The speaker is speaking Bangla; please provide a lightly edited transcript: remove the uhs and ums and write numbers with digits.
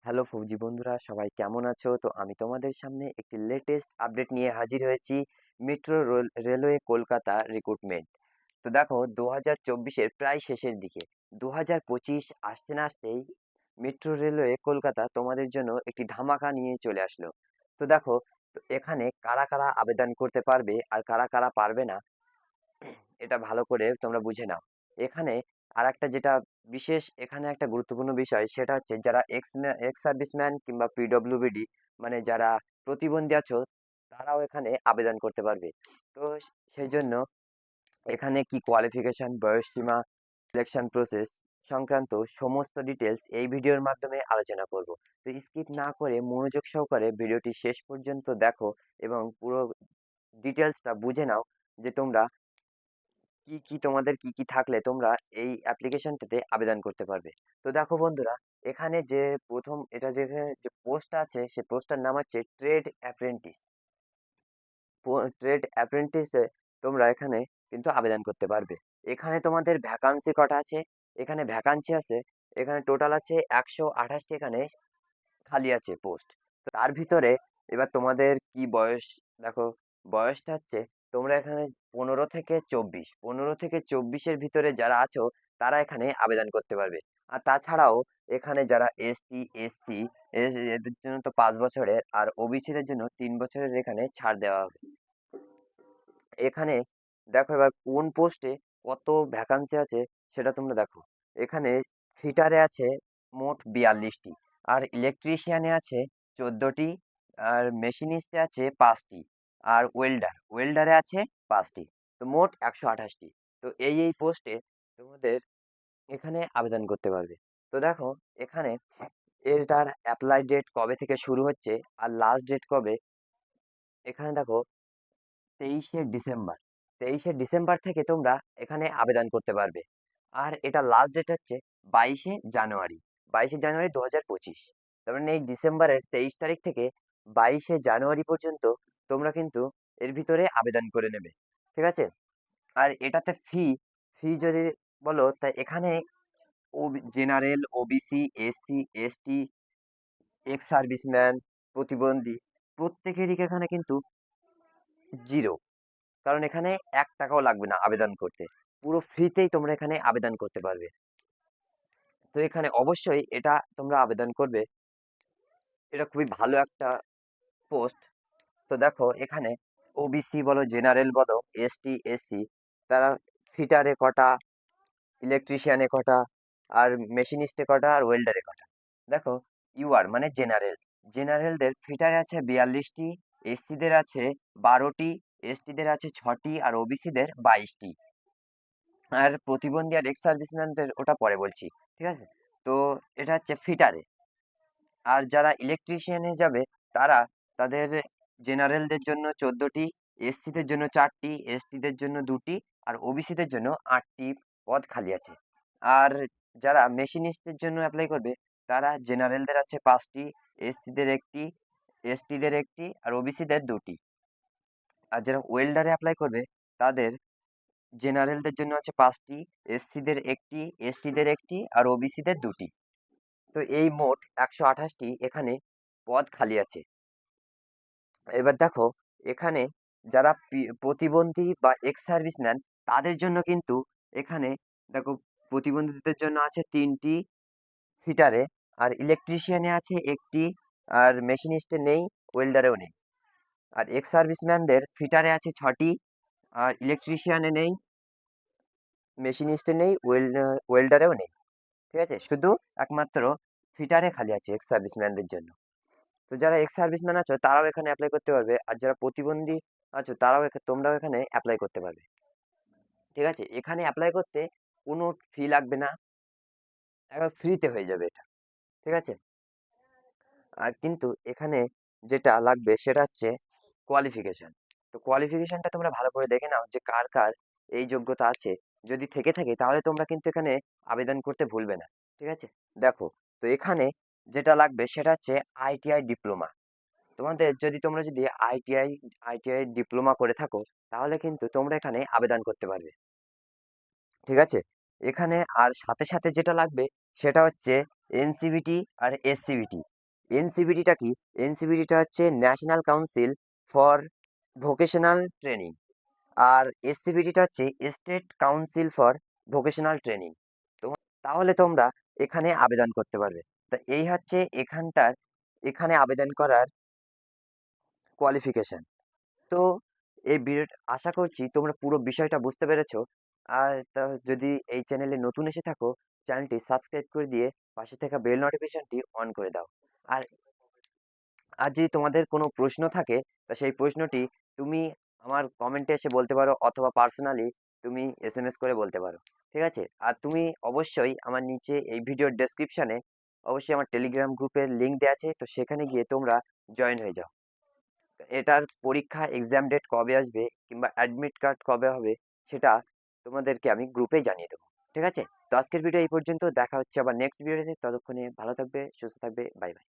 হ্যালো ফৌজি বন্ধুরা, সবাই কেমন আছো? তো আমি তোমাদের সামনে একটি লেটেস্ট আপডেট নিয়ে হাজির হয়েছি। Metro railway Kolkata recruitment. তো দেখো, 2024-এর প্রায় শেষের দিকে 2025 আসতে না আসতেই মেট্রো রেলওয়ে কলকাতা তোমাদের জন্য একটি ধামাকা নিয়ে চলে আসলো। তো দেখো, তো এখানে কারা কারা আবেদন করতে পারবে আর কারা কারা পারবে না, এটা ভালো করে তোমরা বুঝে নাও। এখানে আরেকটা যেটা বিশেষ, এখানে একটা গুরুত্বপূর্ণ বিষয়, সেটা হচ্ছে যারা এক্স সার্ভিসম্যান কিংবা পিডব্লিউবিডি, মানে যারা প্রতিবন্ধী আছো, তারাও এখানে আবেদন করতে পারবে। তো সেই জন্য এখানে কি কোয়ালিফিকেশন, বয়সসীমা, সিলেকশন প্রসেস সংক্রান্ত সমস্ত ডিটেলস এই ভিডিওর মাধ্যমে আলোচনা করব। তো স্কিপ না করে মনোযোগ সহকারে ভিডিওটি শেষ পর্যন্ত দেখো এবং পুরো ডিটেলসটা বুঝে নাও, যে তোমরা তোমাদের কি কি থাকলে তোমরা এই অ্যাপ্লিকেশনটাতে আবেদন করতে পারবে। তো দেখো বন্ধুরা, এখানে যে প্রথম এটা যেখানে যে পোস্টটা আছে, সেই পোস্টটার নাম হচ্ছে ট্রেড অ্যাপ্রেন্টিস। ট্রেড অ্যাপ্রেন্টিসে তোমরা এখানে কিন্তু আবেদন করতে পারবে। এখানে তোমাদের ভ্যাকান্সি কটা আছে? এখানে ভ্যাকান্সি আছে, এখানে টোটাল আছে 128টি এখানে খালি আছে পোস্ট। তার ভিতরে এবার তোমাদের কি বয়স, দেখো বয়সটা হচ্ছে, তোমরা এখানে 15 থেকে 24 ভিতরে যারা আছো, তারা এখানে আবেদন করতে পারবে। আর তাছাড়াও এখানে যারা এসটি এসসি, এদের জন্য তো 5 বছরের, আর ওবিসিদের জন্য 3 বছরের এখানে ছাড় দেওয়া হবে। এখানে দেখো, এবার কোন পোস্টে কত ভ্যাকান্সি আছে সেটা তোমরা দেখো। এখানে ফিটারে আছে মোট 42টি, আর ইলেকট্রিশিয়ানে আছে 14টি, আর মেশিনিস্টে আছে 5টি, আর ওয়েল্ডারে আছে 5টি। তো মোট 128টি। তো এই পোস্টে তোমাদের এখানে আবেদন করতে পারবে। তো দেখো, এখানে এটার অ্যাপ্লাই ডেট কবে থেকে শুরু হচ্ছে আর লাস্ট ডেট কবে, এখানে দেখো 23শে ডিসেম্বর। 23শে ডিসেম্বর থেকে তোমরা এখানে আবেদন করতে পারবে। আর এটা লাস্ট ডেট হচ্ছে 22শে জানুয়ারি। 22শে জানুয়ারি 2025। তার মানে এই ডিসেম্বরের 23 তারিখ থেকে 22শে জানুয়ারি পর্যন্ত তোমরা কিন্তু এর ভিতরে আবেদন করে নেবে। ঠিক আছে? আর এটাতে ফি যদি বলো, তা এখানে general, OBC, SC, ST, ex serviceman, প্রতিবন্ধী, প্রত্যেকেরই এখানে কিন্তু জিরো। কারণ এখানে 1 টাকাও লাগবে না আবেদন করতে। পুরো ফ্রিতেই তোমরা এখানে আবেদন করতে পারবে। তো এখানে অবশ্যই এটা তোমরা আবেদন করবে। এটা খুবই ভালো একটা পোস্ট। তো দেখো, এখানে ওবিসি বলো, জেনারেল বলো, এসটি এসসি, তারা ফিটারে কটা, ইলেকট্রিশিয়ানে কটা, আর মেশিনিস্টে কটা, আর ওয়েল্ডারে কটা। দেখো, ইউআর মানে জেনারেলদের ফিটারে আছে 42টি, এসসিদের আছে 12টি, এসটিদের আছে 6টি, আর ওবিসিদের 22টি। আর প্রতিবন্ধী আর এক্স সার্ভিসম্যানদের ওটা পরে বলছি। ঠিক আছে? তো এটা হচ্ছে ফিটারে। আর যারা ইলেকট্রিশিয়ানে যাবে, তারা তাদের জেনারেলদের জন্য 14টি, এসসিদের জন্য 4টি, এসটিদের জন্য 2টি, আর ওবিসিদের জন্য 8টি পদ খালি আছে। আর যারা মেশিনিস্টের জন্য অ্যাপ্লাই করবে, তারা জেনারেলদের আছে 5টি, এসসিদের 1টি, এসটিদের 1টি, আর ওবিসিদের 2টি। আর যারা ওয়েল্ডারে অ্যাপ্লাই করবে, তাদের জেনারেলদের জন্য আছে 5টি, এসসিদের 1টি, এসটিদের 1টি, আর ওবিসিদের 2টি। তো এই মোট 128টি এখানে পদ খালি আছে। এবার দেখো, এখানে যারা প্রতিবন্ধী বা এক্স সার্ভিসম্যান, তাদের জন্য কিন্তু এখানে দেখো, প্রতিবন্ধীদের জন্য আছে 3টি ফিটারে, আর ইলেকট্রিশিয়ানে আছে 1টি, আর মেশিনিস্টে নেই, ওয়েল্ডারেও নেই। আর এক্স সার্ভিসম্যানদের ফিটারে আছে 6টি, আর ইলেকট্রিশিয়ানে নেই, মেশিনিস্টে নেই, ওয়েল্ডারেও নেই। ঠিক আছে? শুধু একমাত্র ফিটারে খালি আছে এক্স সার্ভিসম্যানদের জন্য। তো যারা এক্স সার্ভিসম্যান আছো, তারাও এখানে অ্যাপ্লাই করতে পারবে, আর যারা প্রতিবন্ধী আছো, তারাও তোমরাও এখানে অ্যাপ্লাই করতে পারবে। ঠিক আছে? এখানে অ্যাপ্লাই করতে কোনো ফি লাগবে না, একবার ফ্রিতে হয়ে যাবে এটা। ঠিক আছে? আর কিন্তু এখানে যেটা লাগবে সেটা হচ্ছে কোয়ালিফিকেশন। তো কোয়ালিফিকেশনটা তোমরা ভালো করে দেখে নাও, যে কার কার এই যোগ্যতা আছে। যদি থেকে থাকে, তাহলে তোমরা কিন্তু এখানে আবেদন করতে ভুলবে না। ঠিক আছে? দেখো, তো এখানে যেটা লাগবে সেটা হচ্ছে আইটিআই ডিপ্লোমা। তোমরা যদি আইটিআই ডিপ্লোমা করে থাকো, তাহলে কিন্তু তোমরা এখানে আবেদন করতে পারবে। ঠিক আছে? এখানে আর সাথে সাথে যেটা লাগবে সেটা হচ্ছে এনসিবিটি আর এসসিবিটি। এনসিবিটিটা কি? এনসিবিটিটা হচ্ছে national council for vocational training, আর এসসিবিটিটা হচ্ছে state council for vocational training. তাহলে তোমরা এখানে আবেদন করতে পারবে। তা এই হচ্ছে এখানে আবেদন করার কোয়ালিফিকেশন। তো এই ভিডিওটা আশা করছি তোমরা পুরো বিষয়টা বুঝতে পেরেছো। আর যদি এই চ্যানেলে নতুন এসে থাকো, চ্যানেলটি সাবস্ক্রাইব করে দিয়ে পাশে থাকা বেল নোটিফিকেশনটি অন করে দাও। আর আর যদি তোমাদের কোনো প্রশ্ন থাকে, তা সেই প্রশ্নটি তুমি আমার কমেন্টে এসে বলতে পারো, অথবা পার্সোনালি তুমি এসএমএস করে বলতে পারো। ঠিক আছে? আর তুমি অবশ্যই আমার নিচে এই ভিডিওর ডেসক্রিপশনে অবশ্যই আমার টেলিগ্রাম গ্রুপের লিংক দেওয়া আছে, তো সেখানে গিয়ে তোমরা জয়েন হয়ে যাও। এটার পরীক্ষা এক্সাম ডেট কবে আসবে কিংবা অ্যাডমিট কার্ড কবে হবে সেটা তোমাদেরকে আমি গ্রুপে জানিয়ে দেবো। ঠিক আছে? তো আজকের ভিডিও এই পর্যন্ত, দেখা হচ্ছে আবার নেক্সট ভিডিওতে। ততক্ষণে ভালো থাকবে, সুস্থ থাকবে, বাই বাই।